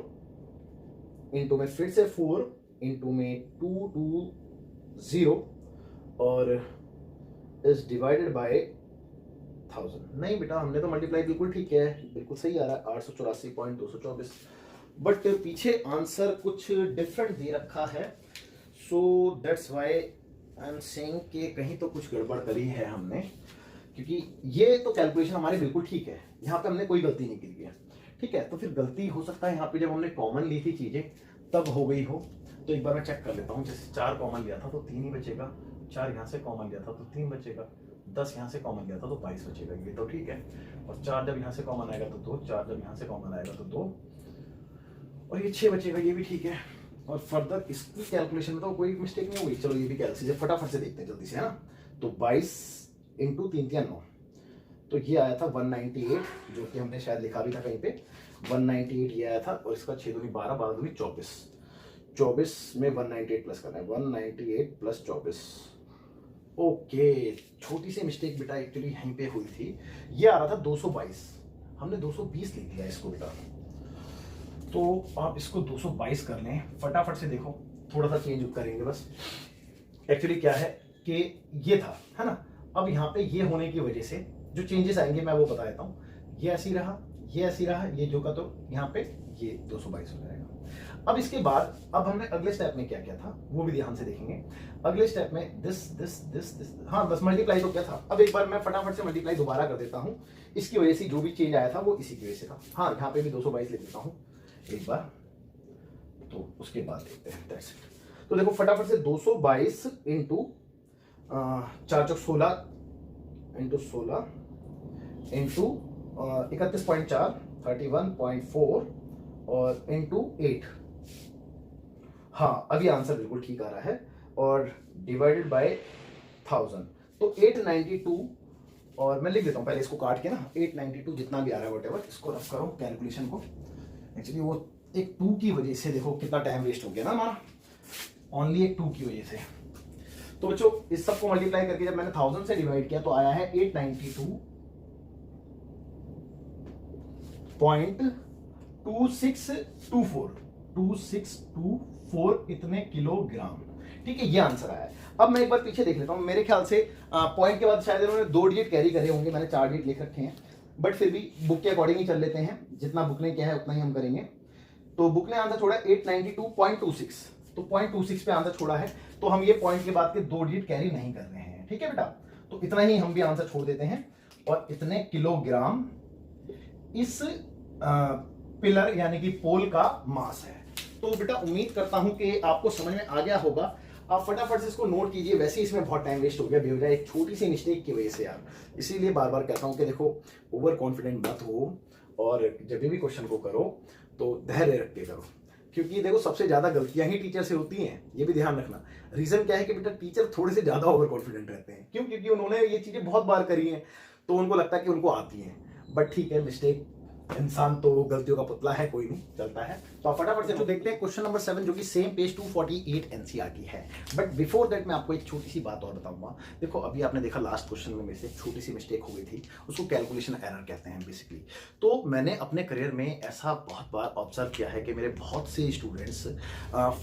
इंटू में फिर से 4, इंटू में 220, और इज डिवाइडेड बाय 1000। नहीं बेटा हमने तो मल्टीप्लाई बिल्कुल ठीक है, बिल्कुल सही आ रहा है 884.224, बट पीछे आंसर कुछ डिफरेंट दे रखा है, so that's why I am saying कि कहीं तो कुछ गड़बड़ करी है हमने, क्योंकि ये तो कैलकुलेशन हमारी बिल्कुल ठीक है, यहाँ पे हमने कोई गलती नहीं की है, ठीक है। तो फिर गलती हो सकता है यहाँ पे जब हमने कॉमन ली थी चीजें तब हो गई हो। तो एक बार मैं चेक कर लेता हूँ, जैसे 4 कॉमन लिया था तो 3 ही बचेगा, 4 यहाँ से कॉमन लिया था तो 3 बचेगा, 10 यहाँ से कॉमन लिया था तो 22 बचेगा, ये तो ठीक है। और 4 जब यहाँ से कॉमन आएगा तो 2, 4 जब यहाँ से कॉमन आएगा तो 2, और ये 6 बचेगा, ये भी ठीक है। और फर्दर इसकी कैलकुलेशन में तो कोई मिस्टेक नहीं होगी। चलो ये भी कैलसी से फटाफट से देखते हैं जल्दी से, है ना। तो 22 इंटू 3 3 9, तो ये आया था 198, जो कि हमने शायद लिखा भी था कहीं पे 198 ये आया था, और इसका 6 दूनी 12 12 दूनी 24, 24 में 198 प्लस करना है, 198 प्लस 24। ओके छोटी सी मिस्टेक बेटा एक्चुअली यहीं पे हुई थी, ये आ रहा था 222, हमने 220 लिख दिया इसको बेटा। तो आप इसको 222 कर लें फटाफट से, देखो थोड़ा सा चेंज करेंगे बस। एक्चुअली क्या है कि ये था, है ना। अब यहाँ पे ये होने की वजह से जो चेंजेस आएंगे मैं वो बता देता हूँ। ये ऐसी रहा, ये ऐसी रहा, ये जो का तो यहाँ पे ये 222 हो जाएगा। अब इसके बाद अब हमने अगले स्टेप में क्या किया था वो भी ध्यान से देखेंगे। अगले स्टेप में दिस दिस दिस दिस, हाँ बस मल्टीप्लाई तो क्या था। अब एक बार मैं फटाफट से मल्टीप्लाई दोबारा कर देता हूँ, इसकी वजह से जो भी चेंज आया था वो इसी की वजह से था। हाँ यहाँ पे भी 222 लिख देता हूँ एक बार, तो उसके बाद देखते हैं दैट्स इट। तो देखो फटाफट से 222 इंटू 4 चौक 16 इंटू 16 इंटू 31.4 31.4 और इंटू 8। हाँ अभी आंसर बिल्कुल ठीक आ रहा है, और डिवाइडेड बाय 1000, तो 892। और मैं लिख देता हूँ पहले इसको काट के ना, 892 जितना भी आ रहा है व्हाटएवर, इसको रफ करो कैलकुलेशन को। एक्चुअली वो एक 2 की वजह से देखो कितना टाइम वेस्ट हो गया ना हमारा, ओनली एक 2 की वजह से। तो बच्चों इस सबको मल्टीप्लाई करके जब मैंने 1000 से डिवाइड किया तो आया है 892.2624 इतने किलोग्राम, ठीक है, ये आंसर आया है। अब मैं एक बार पीछे देख लेता हूं, मेरे ख्याल से पॉइंट के बाद शायद इन्होंने 2 डिजिट कैरी करे होंगे, मैंने 4 डिजिट लिख रखे हैं, बट फिर भी बुक के अकॉर्डिंग ही चल लेते हैं, जितना बुक ने किया है उतना ही हम करेंगे। तो बुक ने आंसर छोड़ा 892.26, तो 0.26 पे आंसर छोड़ा है, तो हम ये पॉइंट के बाद के 2 डिजिट कैरी नहीं कर रहे हैं, ठीक है बेटा। तो इतना ही हम भी आंसर छोड़ देते हैं, और इतने किलोग्राम इस पिलर यानी कि पोल का मास है। तो बेटा उम्मीद करता हूं कि आपको समझ में आ गया होगा। आप फटाफट से इसको नोट कीजिए, वैसे ही इसमें बहुत टाइम वेस्ट हो गया बेवजह एक छोटी सी मिस्टेक की वजह से यार। इसीलिए बार बार कहता हूं कि देखो ओवर कॉन्फिडेंट मत हो, और जब भी क्वेश्चन को करो तो धैर्य रख के करो। क्योंकि देखो सबसे ज्यादा गलतियां ही टीचर से होती हैं, ये भी ध्यान रखना। रीजन क्या है कि बेटा टीचर थोड़े से ज्यादा ओवर कॉन्फिडेंट रहते हैं। क्यों? क्योंकि उन्होंने ये चीजें बहुत बार करी हैं, तो उनको लगता है कि उनको आती हैं। बट ठीक है, मिस्टेक, इंसान तो गलतियों का पुतला है, कोई नहीं, चलता है। तो आप फटाफट से देखते हैं क्वेश्चन नंबर 7, जो कि सेम पेज 248 एनसीईआरटी है। बट बिफोर दैट मैं आपको एक छोटी सी बात और बताऊंगा। देखो अभी आपने देखा लास्ट क्वेश्चन में से छोटी सी मिस्टेक हो गई थी, उसको कैलकुलेशन एरर कहते हैं बेसिकली। तो मैंने अपने करियर में ऐसा बहुत बार ऑब्जर्व किया है कि मेरे बहुत से स्टूडेंट्स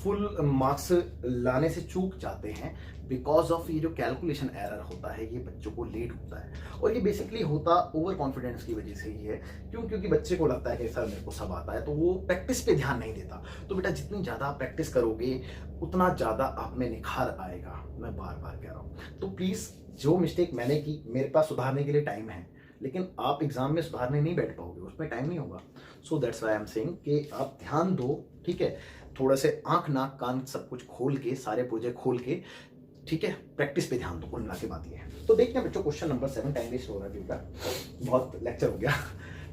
फुल मार्क्स लाने से चूक जाते हैं बिकॉज ऑफ ये जो कैलकुलेशन एरर होता है, ये बच्चों को लेट होता है। और ये बेसिकली होता ओवर कॉन्फिडेंस की वजह से ही है। क्यों? क्योंकि बच्चे को लगता है कि सर मेरे को सब आता है, तो वो प्रैक्टिस पे ध्यान नहीं देता। तो बेटा जितनी ज़्यादा प्रैक्टिस करोगे उतना ज़्यादा आप में निखार आएगा, मैं बार बार कह रहा हूँ। तो प्लीज़ जो मिस्टेक मैंने की, मेरे पास सुधारने के लिए टाइम है, लेकिन आप एग्जाम में सुधारने नहीं बैठ पाओगे, उसमें टाइम नहीं होगा। So that's why I am saying कि आप ध्यान दो, ठीक है, थोड़ा से आंख नाक कान सब कुछ खोल के, सारे पुर्जे खोल के, ठीक है, प्रैक्टिस पे ध्यान दो। कुल मिला के बात ये है। तो देखते हैं बच्चों क्वेश्चन नंबर 7, टाइम वेस्ट हो रहा है बेटा, बहुत लेक्चर हो गया।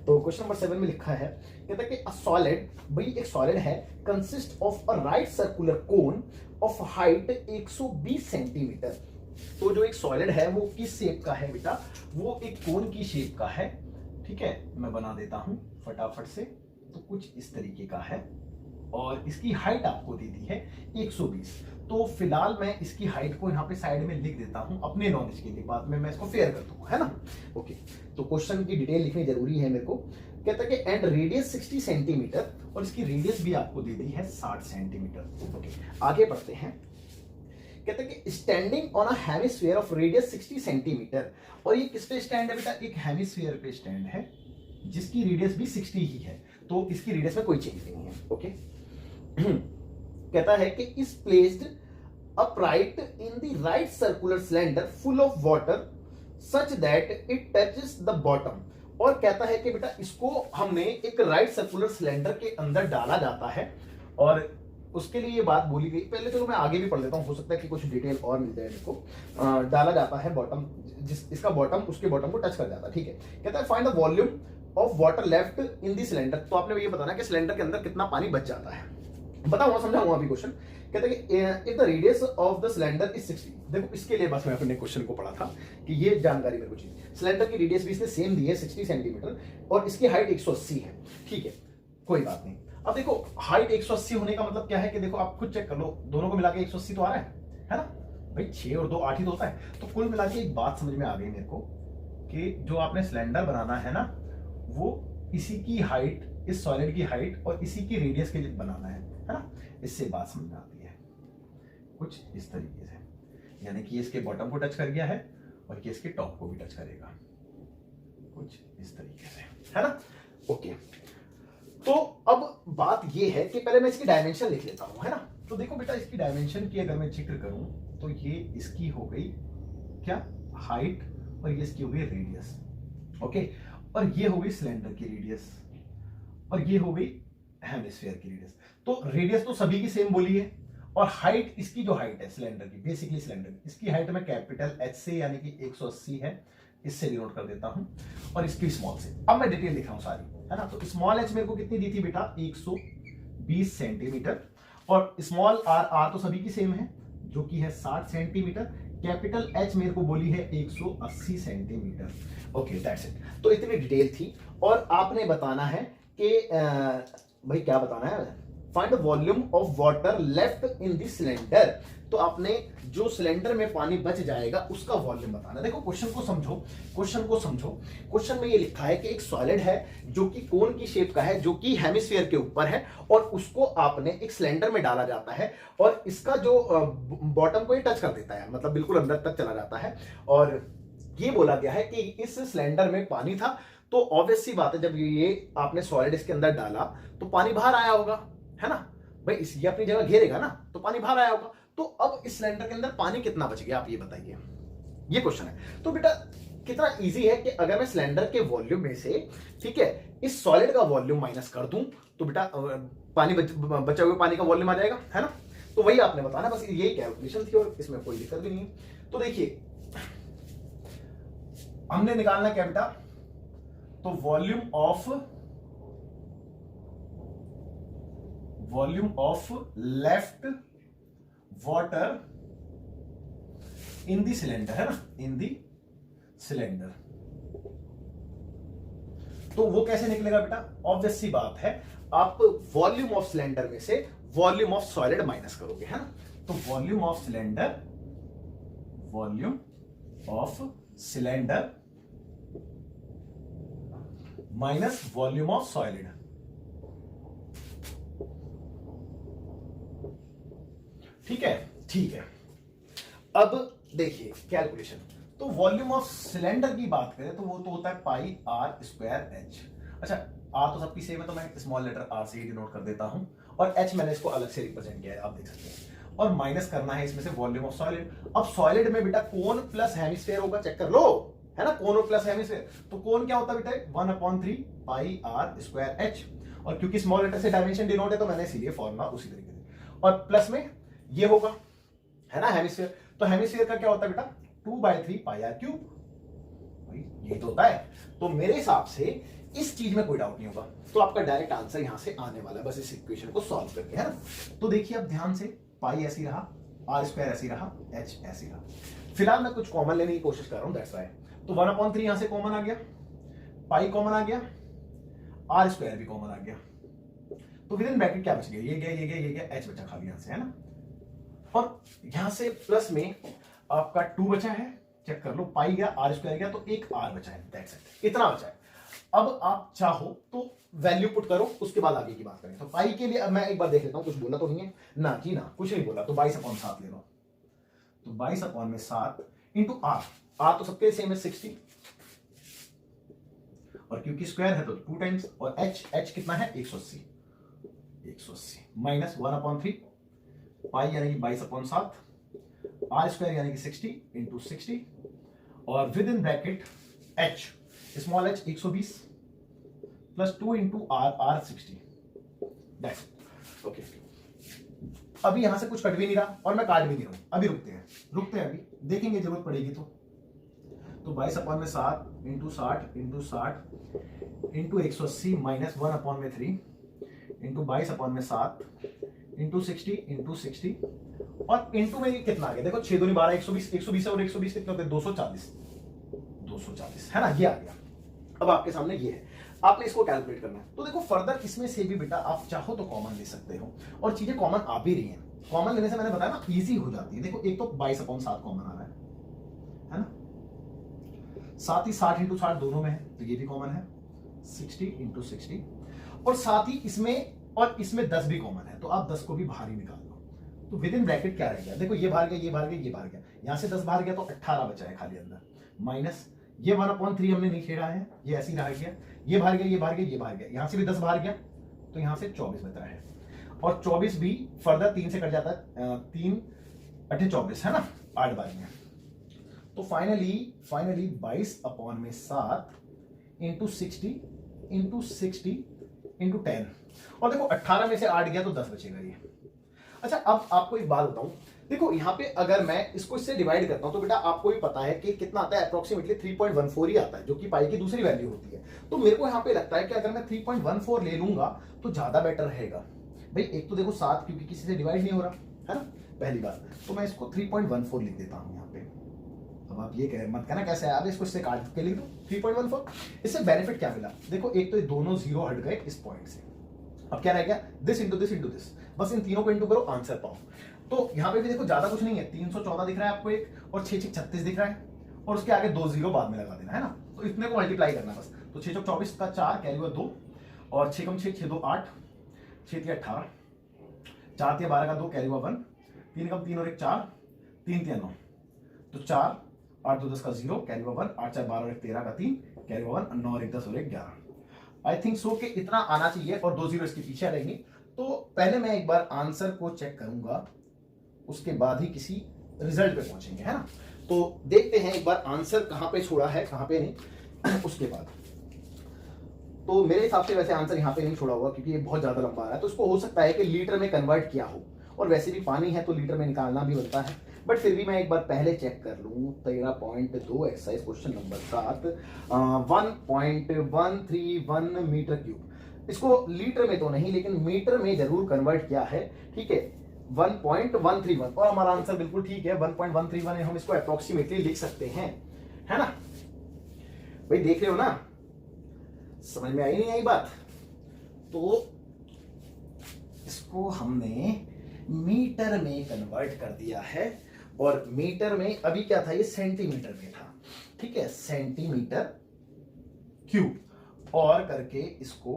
तो क्वेश्चन नंबर 7 में लिखा है, कहता है कि अ सॉलिड, भाई एक सॉलिड है, consist of a right circular cone of height 120 centimetre. तो जो एक सॉलिड है वो किस शेप का है बेटा? वो एक कोन की शेप का है, ठीक है, मैं बना देता हूं फटाफट से। तो कुछ इस तरीके का है और इसकी हाइट आपको दे दी है 120। तो फिलहाल मैं इसकी हाइट को यहाँ पे साइड में लिख देता हूं अपने नॉलेज के लिए, बाद में मैं इसको फेयर कर दूंगा, है ना। ओके, तो क्वेश्चन की डिटेल लिखनी जरूरी है मेरे को। कहता है कि एंड रेडियस 60 सेंटीमीटर, और इसकी रेडियस भी आपको दे दी है 60 सेंटीमीटर। ओके, आगे बढ़ते हैं। कहते हैं कि standing on a hemisphere of radius 60 centimetre, और ये किस पे स्टैंड है बेटा? एक हेमिस्फीयर पे स्टैंड है जिसकी रेडियस भी 60 ही है, तो इसकी रेडियस में कोई चेंज नहीं है। ओके, कहता है कि is placed upright in the right circular cylinder full of water such that it touches the bottom. और कहता है कि बेटा इसको हमने एक राइट सर्कुलर सिलेंडर के अंदर डाला जाता है, और उसके लिए ये बात बोली गई। पहले चलो मैं आगे भी पढ़ लेता हूं, हो सकता है कि कुछ डिटेल और मिल जाए। इसको डाला जाता है बॉटम, जिस इसका बॉटम उसके बॉटम को टच कर जाता है, ठीक है। कहता है find the volume of water left in the cylinder. तो आपने ये बताना कि सिलेंडर के अंदर कितना पानी बच जाता है। बताऊंगा, समझाऊंगा अभी क्वेश्चन। कहते हैं कि if the radius of the cylinder is 60। देखो इसके लिए बस मैं अपने क्वेश्चन को पढ़ा था कि ये जानकारी मेरे को चाहिए। सिलेंडर की रेडियस भी इसने सेम दी है 60 सेंटीमीटर, और इसकी हाइट 180 है, ठीक है, कोई बात नहीं। अब देखो हाइट 180 होने का मतलब क्या है कि देखो आप खुद चेक कर लो, दोनों को मिला के 180 तो आ रहा है ना भाई, 6 और 2 8 ही तो होता है। तो कुल मिला के एक बात समझ में आ गई मेरे को कि जो आपने सिलेंडर बनाना है ना, वो इसी की हाइट, इस सॉलिड की हाइट और इसी की रेडियस के लिए बनाना है ना। इससे बात समझ में आती है कुछ इस तरीके से, यानी कि इसके बॉटम को टच कर गया है और ये इसके टॉप को भी टच करेगा, कुछ इस तरीके से, है ना। ओके, तो अब बात ये है कि पहले मैं इसकी डायमेंशन लिख लेता हूं, है ना। तो देखो बेटा इसकी डायमेंशन की अगर मैं जिक्र करूं तो ये इसकी हो गई क्या? हाइट, और ये इसकी हो गई रेडियस। ओके, और ये हो गई सिलेंडर की रेडियस, और ये हो गई हेमिस्फीयर की रेडियस। तो रेडियस तो सभी की सेम बोली है, और हाइट, इसकी जो हाइट है सिलेंडर की, बेसिकली सिलेंडर की, इसकी हाइट मैं कैपिटल एच से यानी कि 180 है, इससे डिनोट कर देता हूं, और इसकी स्मॉल से। अब मैं डिटेल लिख रहा हूं सारी, है ना। तो स्मॉल एच मेरे को कितनी दी थी बेटा? 120 सेंटीमीटर, और स्मॉल आर, आर तो सभी की सेम है जो कि है 60 सेंटीमीटर। कैपिटल एच मेरे को बोली है 180 सेंटीमीटर। Okay, that's it. तो इतनी डिटेल थी, और आपने बताना है कि भाई क्या बताना है? Find the volume of water left in the cylinder. तो आपने जो सिलेंडर में पानी बच जाएगा उसका वॉल्यूम बताना। देखो क्वेश्चन को समझो, क्वेश्चन को समझो। क्वेश्चन में ये लिखा है कि एक सॉलिड है जो कि कोन की शेप का है, जो कि हेमिस्फीयर के ऊपर है, और उसको आपने एक सिलेंडर में डाला जाता है, और इसका जो बॉटम को ये टच कर देता है, मतलब बिल्कुल अंदर तक चला जाता है। और ये बोला गया है कि इस सिलेंडर में पानी था, तो ऑब्वियस सी बात है जब ये आपने सॉलिड इसके अंदर डाला तो पानी बाहर आया होगा, है ना भाई। ये अपनी जगह घेरेगा ना, तो पानी बाहर आया होगा। तो अब इस सिलेंडर के अंदर पानी कितना बच गया, आप ये बताइए, ये क्वेश्चन है। तो बेटा कितना इजी है कि अगर मैं सिलेंडर के वॉल्यूम में से, ठीक है, इस सॉलिड का वॉल्यूम माइनस कर दूं तो बेटा पानी बचा हुए पानी का वॉल्यूम आ जाएगा, है ना। तो वही आपने बताना, बस यही कैलकुलेशन थी और इसमें कोई दिक्कत भी नहीं है। तो देखिए हमने निकालना क्या बेटा? तो volume of left water in the cylinder, है ना, इन दी सिलेंडर। तो वो कैसे निकलेगा बेटा? ऑब्वियस सी बात है, आप वॉल्यूम ऑफ सिलेंडर में से वॉल्यूम ऑफ सॉलिड माइनस करोगे, है ना। तो volume of cylinder minus volume of solid. ठीक है, ठीक है। अब देखिए कैलकुलेशन, तो वॉल्यूम ऑफ सिलेंडर की बात करें तो वो तो होता है पाई आर स्क्वायर एच। अच्छा, आर तो सबकी सेम है तो मैं स्मॉल लेटर आर से ही डिनोट कर देता हूं, और एच मैंने इसको अलग से रिप्रेजेंट किया है, आप देख सकते हैं। और माइनस करना है इसमें से वॉल्यूम ऑफ सॉलिड। अब सॉलिड में बेटा कोन प्लस हेमिस्फीयर होगा, चेक कर लो, है ना, कोन और प्लस हेमिस्फीयर। तो कोन क्या होता है बेटा? 1/3 पाई आर स्क्वायर एच, और क्योंकि स्मॉल लेटर से डायमेंशन डिनोट है तो मैंने इसीलिए फॉर्मूला उसी तरीके से। और प्लस में ये होगा, है ना, हेमिस्फीयर। तो हेमिस्फीयर का क्या होता है बेटा? 2/3 पाई आर क्यूब, ये तो होता है। तो मेरे हिसाब से इस चीज में कोई डाउट नहीं होगा, तो आपका डायरेक्ट आंसर यहां से आने वाला है, बस इस इक्वेशन को सॉल्व करके, है ना। तो देखिए अब ध्यान से, पाई ऐसी रहा, आर स्क्वायर ऐसी रहा, एच ऐसी रहा। फिलहाल मैं कुछ कॉमन लेने की कोशिश कर रहा हूं, दैट्स व्हाई। तो 1/3 यहां से कॉमन आ गया, पाई कॉमन आ गया, आर स्क्वायर भी कॉमन आ गया। तो विद इन ब्रैकेट क्या बच गया? ये गया, ये गया, ये गया, एच बचा खाली यहां से, है ना। और यहां से प्लस में आपका 2 बचा है, चेक कर लो, पाई गया, आर स्क्वायर गया, तो एक आर बचा है, दैट्स इट, इतना बचा है। अब आप चाहो तो वैल्यू पुट करो, उसके बाद आगे की बात करें। तो पाई के लिए अब मैं एक बार देख लेता हूं, कुछ बोला तो नहीं है ना जी ना, कुछ नहीं बोला। तो 22/7 ले लो, तो 22/7 इंटू आर, आर तो सबके सेम है 60, और क्योंकि स्क्वायर है तो 2 टाइम्स, और एच कितना है? 180 माइनस 1/3 पाई यानी कि 22/7, आर स्क्वायर यानी कि 60 इंटू 60, और within bracket h, small h 120 plus 2 into r 60, that's okay. अभी यहां से कुछ कट भी नहीं रहा और मैं काट भी नहीं रहा हूं, अभी रुकते हैं अभी देखेंगे, जरूरत पड़ेगी तो 22/7 into 60 into 60 into 180 minus 1/3 into 22/7 into 60 into 60, और इंटू में कितना आ गया? देखो 6 दूनी 12, 120 और 120 कितने होते हैं? 240, है ना, ये आ गया। अब आपके सामने ये है, आपने इसको कैलकुलेट करना है। तो देखो फर्दर इसमें से भी बेटा आप चाहो तो कॉमन ले सकते हो, और चीजें कॉमन आ भी रही हैं। कॉमन लेने से मैंने बताया ना इजी हो जाती है। देखो एक तो 22/7 कॉमन आ रहा है ना, साथ ही 60 इंटू 60 दोनों में है, तो ये भी कॉमन है, 60 इंटू 60, और साथ ही इसमें और इसमें 10 भी कॉमन है, तो आप 10 को भी बाहर ही निकाल लो। तो विद इन ब्रैकेट क्या रह गया? देखो ये बाहर गया, ये बाहर गया, ये बाहर गया, यहां से 10 बाहर गया तो 18 बचा है खाली अंदर, माइनस ये 1/3 हमने नहीं खेड़ा है, ये ऐसे ही रह गया, ये बाहर गया, ये बाहर गया, ये बाहर गया, यहां से भी 10 बाहर गया, तो यहां से 24 बच रहा है, और 24 भी फर्दर 3 से कट जाता है, 3 8 24, है ना, 8 बार में। तो फाइनली 22/7 इंटू 60 इंटू 60 इंटू 10, और देखो 18 में से 8 गया तो 10 बचेगा ये। अच्छा अब आपको एक बात बताऊं, देखो यहाँ पे अगर मैं इसको इससे डिवाइड करता हूं तो बेटा आपको भी पता है कि कितना आता है, अप्रोक्सीमेटली 3.14 ही आता है, जो कि पाई की दूसरी वैल्यू होती है। तो मेरे को यहाँ पे लगता है कि अगर मैं 3.14 ले लूंगा तो ज्यादा बेटर रहेगा। भाई एक तो देखो 7 क्योंकि किसी से डिवाइड नहीं हो रहा है ना, पहली बात, तो मैं इसको 3.14 लिख देता हूं यहाँ पे। अब आप ये कह मत कहना कैसे आया, इसको इससे काट के लिख दो 3.14। इससे बेनिफिट क्या मिला? देखो एक तो ये दोनों जीरो हट गए इस पॉइंट से, अब क्या रह गया? This into this into this, बस इन तीनों को इंटू करो, आंसर पाओ। तो यहाँ पे भी देखो ज्यादा कुछ नहीं है, 314 दिख रहा है आपको एक, और 6 6 36 दिख रहा है, और उसके आगे 2 जीरो बाद में लगा देना है ना, तो इतने को मल्टीप्लाई करना बस। तो 6 चौक 24 का 4 कैरी हुआ 2, और 6 कम 6 6 2 8, 6 3 18, 4 3 12 का 2 कैरी हुआ 1, 3 कम 3 और 1 4, 3 3 9, तो 4 8 2 10 का 0 कैरी हुआ 1, 8 4 12 और 1 13 का 3 कैरी हुआ 1, 9 और 1 10 और 1 11। आई थिंक सो कि इतना आना चाहिए, और 2 जीरो इसके पीछे रहेंगी। तो पहले मैं एक बार आंसर को चेक करूंगा, उसके बाद ही किसी रिजल्ट पे पहुंचेंगे, है ना। तो देखते हैं एक बार आंसर कहां पे छोड़ा है, कहां पे नहीं उसके बाद। तो मेरे हिसाब से वैसे आंसर यहां पे नहीं छोड़ा होगा क्योंकि ये बहुत ज्यादा लंबा आ रहा है, तो इसको हो सकता है कि लीटर में कन्वर्ट किया हो, और वैसे भी पानी है तो लीटर में निकालना भी बनता है, बट फिर भी मैं एक बार पहले चेक कर लूं। 13.2 exercise question number 7, 1.131 metre cube. इसको लीटर में तो नहीं लेकिन मीटर में जरूर कन्वर्ट किया है, ठीक है, 1.131, और हमारा आंसर बिल्कुल ठीक है 1.131 है, हम इसको अप्रोक्सीमेटली लिख सकते हैं, है ना भाई, देख रहे हो ना, समझ में आई नहीं आई बात। तो इसको हमने मीटर में कन्वर्ट कर दिया है, और मीटर में अभी क्या था, ये सेंटीमीटर में था, ठीक है, सेंटीमीटर क्यूब, और करके इसको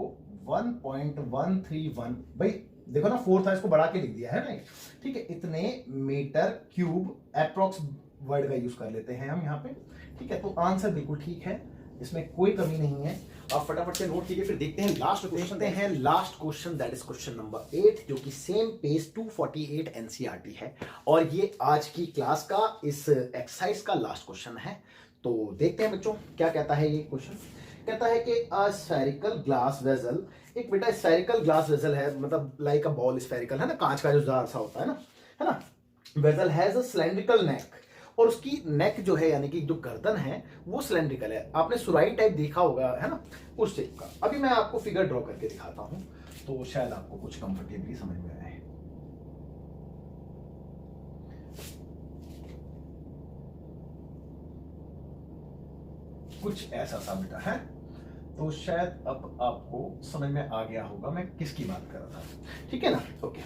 1.131, भाई देखो ना 4 था, इसको बढ़ा के लिख दिया है ना, ठीक है, इतने मीटर क्यूब अप्रोक्स वर्ड का यूज कर लेते हैं हम यहाँ पे, ठीक है। तो आंसर बिल्कुल ठीक है, इसमें कोई कमी नहीं है, आप फटाफट से नोट कीजिए। फिर देखते हैं last question, that is question number 8, जो कि सेम पेज 248 एनसीईआरटी है, और ये आज की क्लास का इस एक्सरसाइज का लास्ट क्वेश्चन है। तो देखते हैं बच्चों क्या कहता है ये क्वेश्चन। कहता है कि अ स्फेरिकल ग्लास वेसल, एक बेटा स्फेरिकल ग्लास वेसल है, मतलब लाइक अ बॉल स्फेरिकल, है ना, कांच का जो जार सा होता है ना, vessel has a cylindrical neck, और उसकी नेक जो है यानी कि जो गर्दन है वो सिलेंड्रिकल है, आपने सुराई टाइप देखा होगा, है ना, उस टाइप का। अभी मैं आपको फिगर ड्रॉ करके दिखाता हूं, तो शायद आपको कुछ कंफर्टेबली समझ में आए। कुछ ऐसा सा बेटा है, तो शायद अब आपको समझ में आ गया होगा मैं किसकी बात कर रहा था, ठीक है ना। ओके,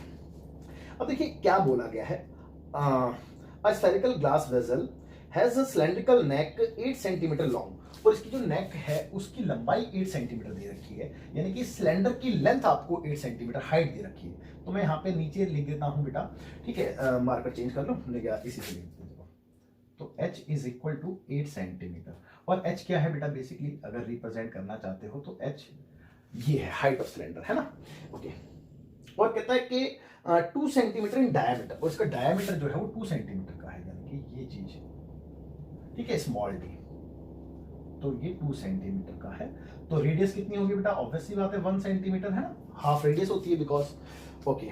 अब देखिए क्या बोला गया है, a spherical glass vessel has a cylindrical neck 8 centimetre long, और इसकी जो नेक है उसकी लंबाई 8 सेंटीमीटर दे रखी है, यानी कि सिलेंडर की लेंथ आपको 8 सेंटीमीटर हाइट दे रखी है। तो मैं यहाँ पे नीचे लिख देता हूँ बेटा, ठीक है, मार्कर चेंज कर लो, इसी से लिख देता हूँ। तो h is equal to 8 centimetre, और h क्या है बेटा, बेसिकली अगर रिप्रेजेंट करना चाहते हो तो h ये है हाइट ऑफ सिलेंडर, है ना। ओके, और कहता है कि 2 सेंटीमीटर इन डायमीटर, और इसका डायमीटर जो है वो 2 सेंटीमीटर का है, यानी कि ये चीज, ठीक है, स्मॉल डी, तो ये 2 सेंटीमीटर का है। तो रेडियस कितनी होगी बेटा, ऑब्वियसली बात है 1 सेंटीमीटर, है ना, हाफ रेडियस होती है बिकॉज। ओके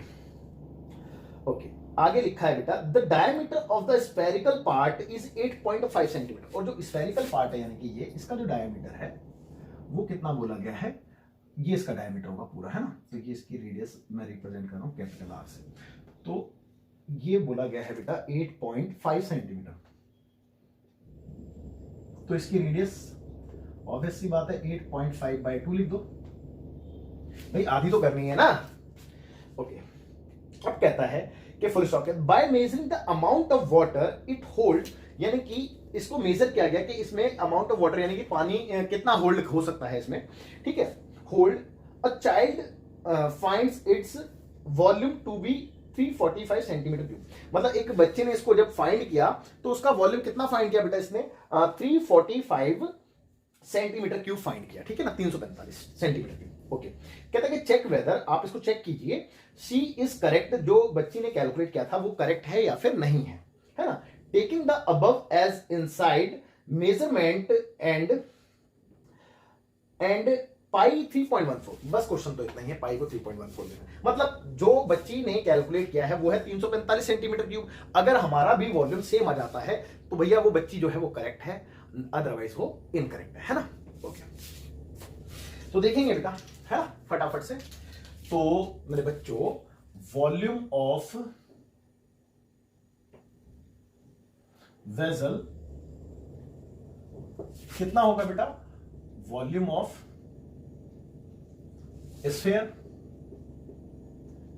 ओके, आगे लिखा है बेटा the diameter of the spherical part is 8.5 centimetre, और जो स्फेरिकल पार्ट है यानी कि ये, इसका जो डायमीटर है वो कितना बोला गया है, ये इसका डायमीटर होगा पूरा, है ना, तो ये इसकी रेडियस मैं रिप्रेजेंट कर रहा हूं कैपिटल आर से, तो ये बोला गया है बेटा 8.5 सेंटीमीटर, तो इसकी रेडियस ऑब्वियसली बात है 8.5/2 लिख दो, भाई आधी तो करनी है ना। ओके, अब कहता है कि फुल स्टॉप है, by measuring the amount of water it hold, यानी कि इसको मेजर किया गया कि इसमें अमाउंट ऑफ वाटर यानी कि पानी कितना होल्ड हो सकता है इसमें, ठीक है, hold a child finds its volume to be 345 centimetre cube, मतलब एक बच्चे ने इसको जब फाइंड किया तो उसका वॉल्यूम कितना फाइंड किया बेटा इसने, 345 सेंटीमीटर क्यूब फाइंड किया, ठीक है ना, 345 सेंटीमीटर क्यूब। ओके, कहता है कि चेक वेदर, आप इसको चेक कीजिए, सी इज करेक्ट, जो बच्ची ने कैलकुलेट किया था वो करेक्ट है या फिर नहीं है ना, taking the above as inside measurement and pi 3.14, बस क्वेश्चन तो इतना ही है, पाई को 3.14 लेना, मतलब जो बच्ची ने कैलकुलेट किया है वो है 345 सेंटीमीटर क्यूब, अगर हमारा भी वॉल्यूम सेम आ जाता है तो भैया वो बच्ची जो है वो करेक्ट है, अदरवाइज वो इनकरेक्ट है ना। ओके, तो देखेंगे बेटा, है ना, फटाफट से। तो मेरे बच्चों, वॉल्यूम ऑफ वेसल कितना होगा बेटा, वॉल्यूम ऑफ स्फीयर,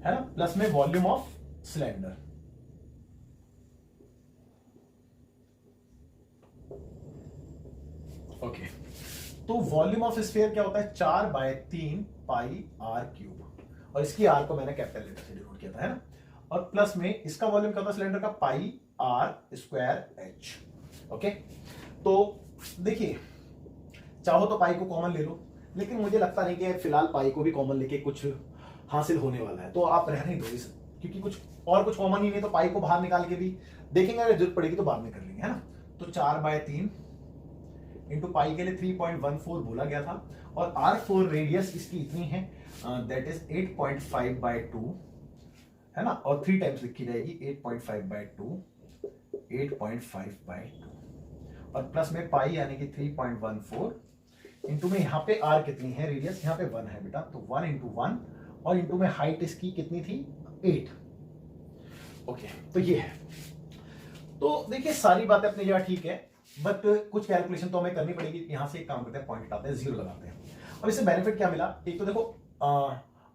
है ना, प्लस में वॉल्यूम ऑफ सिलेंडर, ओके। तो वॉल्यूम ऑफ स्फीयर क्या होता है, 4/3 पाई आर क्यूब, और इसकी आर को मैंने कैपिटल लेटर से डिनोट किया था, है ना, और प्लस में इसका वॉल्यूम क्या होता है सिलेंडर का, पाई आर स्क्वायर एच। ओके, तो देखिए, चाहो तो पाई को कॉमन ले लो, लेकिन मुझे लगता नहीं कि फिलहाल पाई को भी कॉमन लेके कुछ हासिल होने वाला है, तो आप रहने दो इस, क्योंकि कुछ कॉमन ही नहीं, तो पाई को बाहर निकाल के भी देखेंगे, अगर जरूरत पड़ेगी तो बाद में कर लेंगे, है ना। तो 4/3 इंटू पाई के लिए 3.14 बोला गया था, और R4 रेडियस इसकी इतनी है, दैट इज 8.5/2, है ना, और 3 टाइम्स लिखी जाएगी, 8.5/2, 8.5/2, और प्लस में पाई यानी कि 3.14 इंटू में यहाँ पे आर कितनी है, रेडियस यहाँ पे 1 है बेटा, तो 1 इंटू 1 और इंटू में हाइट इसकी कितनी थी 8। ओके, तो ये है। तो देखिए सारी बातें अपनी जगह ठीक है, बट कुछ कैलकुलेशन तो हमें करनी पड़ेगी। यहां से एक काम करते हैं, पॉइंट हटाते हैं, 0 लगाते हैं। अब इससे बेनिफिट क्या मिला, एक तो देखो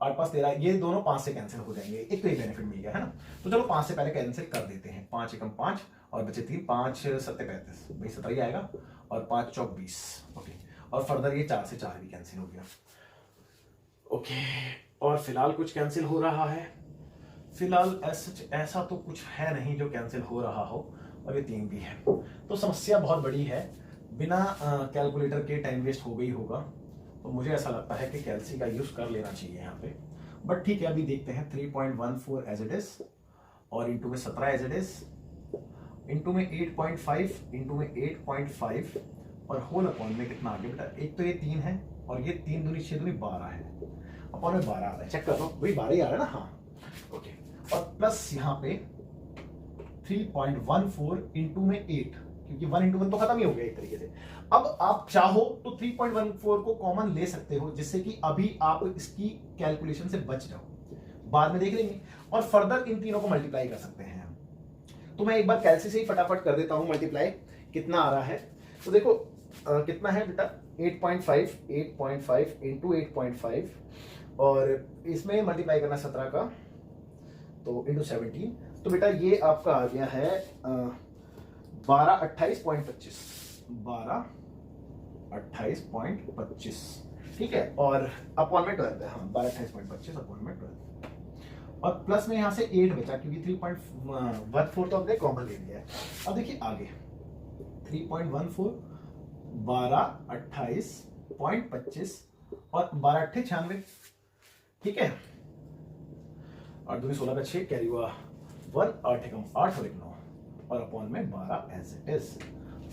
8 5 13, ये दोनों 5 से कैंसिल हो जाएंगे, एक तो ये बेनिफिट मिल गया है ना। तो चलो 5 से पहले कैंसिल कर देते हैं, 5 एकम 5 और बचे 3, 5 7 35, भाई 17 ही आएगा और 5 चौक 20। ओके, और फर्दर ये 4 से 4 भी कैंसिल हो गया। ओके, और फिलहाल कुछ कैंसिल हो रहा है, फिलहाल ऐसा तो कुछ है नहीं जो कैंसिल हो रहा हो, और ये 3 भी है। तो समस्या बहुत बड़ी है, बिना कैलकुलेटर के टाइम वेस्ट हो गई होगा। तो मुझे ऐसा लगता है कि कैलसी का यूज कर लेना चाहिए यहाँ पे, बट ठीक है, अभी देखते हैं। 3.14 एज इट इज, और इंटू में 17 एज इट इज, इंटू में 8.5, इंटू में 8.5, और होल अपॉन में कितना आ गया बेटा, एक तो ये 3 है और ये 3 दूनी 6 दूनी 12 है, अपॉन में 12 आ रहा है, चेक कर लो भाई 12 ही आ रहा है ना। हाँ ओके, और प्लस यहाँ पे 3.14 इंटू में 8, क्योंकि 1 इंटू 1 तो खत्म ही हो गया एक तरीके से। अब आप चाहो तो 3.14 को कॉमन ले सकते हो, जिससे कि अभी आप इसकी कैलकुलेशन से बच जाओ, बाद में देख लेंगे। और फर्दर इन तीनों को मल्टीप्लाई कर सकते हैं। तो मैं एक बार कैलसी से ही फटाफट कर देता हूं मल्टीप्लाई, कितना आ रहा है। तो देखो कितना है बेटा, 8.5 इंटू 8.5, और इसमें मल्टीप्लाई करना 17 का, तो इंटू 17, तो बेटा ये आपका आ गया है 1228.25, 1228.25, ठीक है, और अपॉन में 12 है, हाँ 1228.25 अपॉन में 12, और प्लस में यहां से 8 बचा, क्योंकि 3.14 तो हमने कॉमन ले लिया है। अब देखिए आगे 3.14, 1228.25 और 12×8 = 96, ठीक है, 8 दूनी 16 का 6, कैरी हुआ 1, 8 एकम 8 और 1 9, और अपॉन में 12 एज इट इज।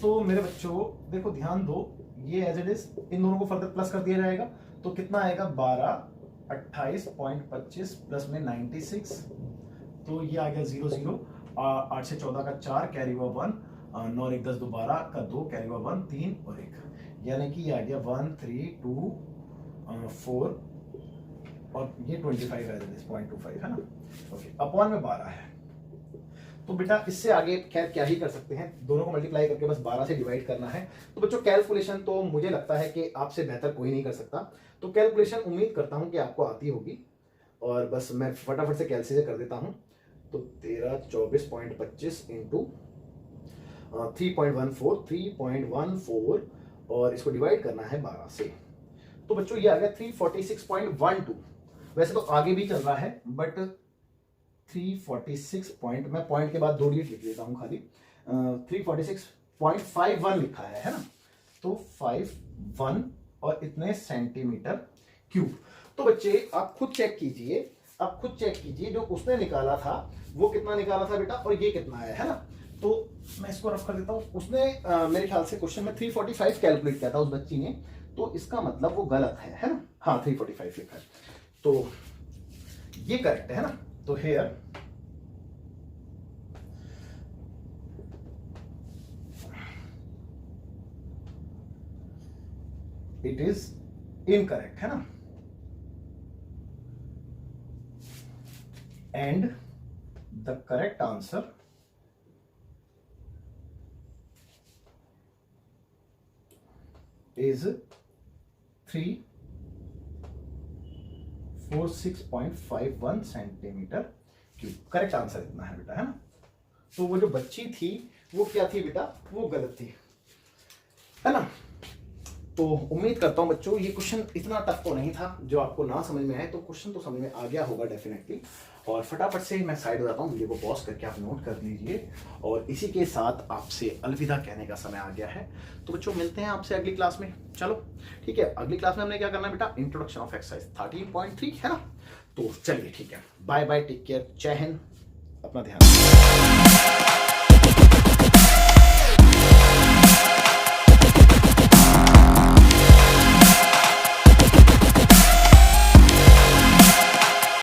तो मेरे बच्चों देखो ध्यान दो, ये एज इट इज, इन दोनों को फर्दर प्लस कर दिया जाएगा, तो कितना आएगा 1228.25 प्लस में 96, तो ये आ गया 0 0, 8 से 14 का 4, कैरी हुआ 1, 9 और 1 10 2 12 का 2, कैरी हुआ 1 3 और 1, यानी कि आ गया 1 3 2 4, और ये 25 है, 0.25 है ना। ओके, अपॉन में 12 है। तो बेटा इससे आगे खैर क्या ही कर सकते हैं, दोनों को मल्टीप्लाई करके बस 12 से डिवाइड करना है। तो बच्चों कैलकुलेशन तो मुझे लगता है कि आपसे बेहतर कोई नहीं कर सकता, तो कैलकुलेशन उम्मीद करता हूं कि आपको आती होगी, और बस मैं फटाफट से कैलसी से कर देता हूं। तो 1324.25 इंटू 3.14 और इसको डिवाइड करना है 12 से, तो बच्चों ये आ गया 346.12। वैसे तो आगे भी चल रहा है, बट 346 पॉइंट, मैं पॉइंट के बाद 2 डिजिट लिख लेता हूं खाली, 346.51 लिखा है ना, तो 51 और इतने सेंटीमीटर क्यूब। तो बच्चे आप खुद चेक कीजिए, जो उसने निकाला था वो कितना निकाला था बेटा, और ये कितना है ना। तो मैं इसको रफ कर देता हूं, उसने मेरे ख्याल से क्वेश्चन में 345 कैलकुलेट किया था उस बच्ची ने, तो इसका मतलब वो गलत है ना। हाँ 345 लिखा है, तो ये करेक्ट है ना। तो हेयर इट इज इनकरेक्ट है ना, and the correct answer is 346.51 centimetre cube. Correct answer इतना है बेटा, है ना। तो वो जो बच्ची थी वो क्या थी बेटा, वो गलत थी, है ना। तो उम्मीद करता हूं बच्चों ये क्वेश्चन इतना टफ तो नहीं था, जो आपको ना समझ में आए तो क्वेश्चन तो समझ में आ गया होगा डेफिनेटली। और फटाफट से मैं साइड हो जाता हूं, वीडियो को पॉज करके आप नोट कर लीजिए, और इसी के साथ आपसे अलविदा कहने का समय आ गया है। तो बच्चों मिलते हैं आपसे अगली क्लास में, चलो ठीक है। अगली क्लास में हमने क्या करना है बेटा, इंट्रोडक्शन ऑफ एक्सरसाइज 13.3 है ना। तो चलिए ठीक है, बाय बाय, टेक केयर, जय हिंद, अपना ध्यान रखिए।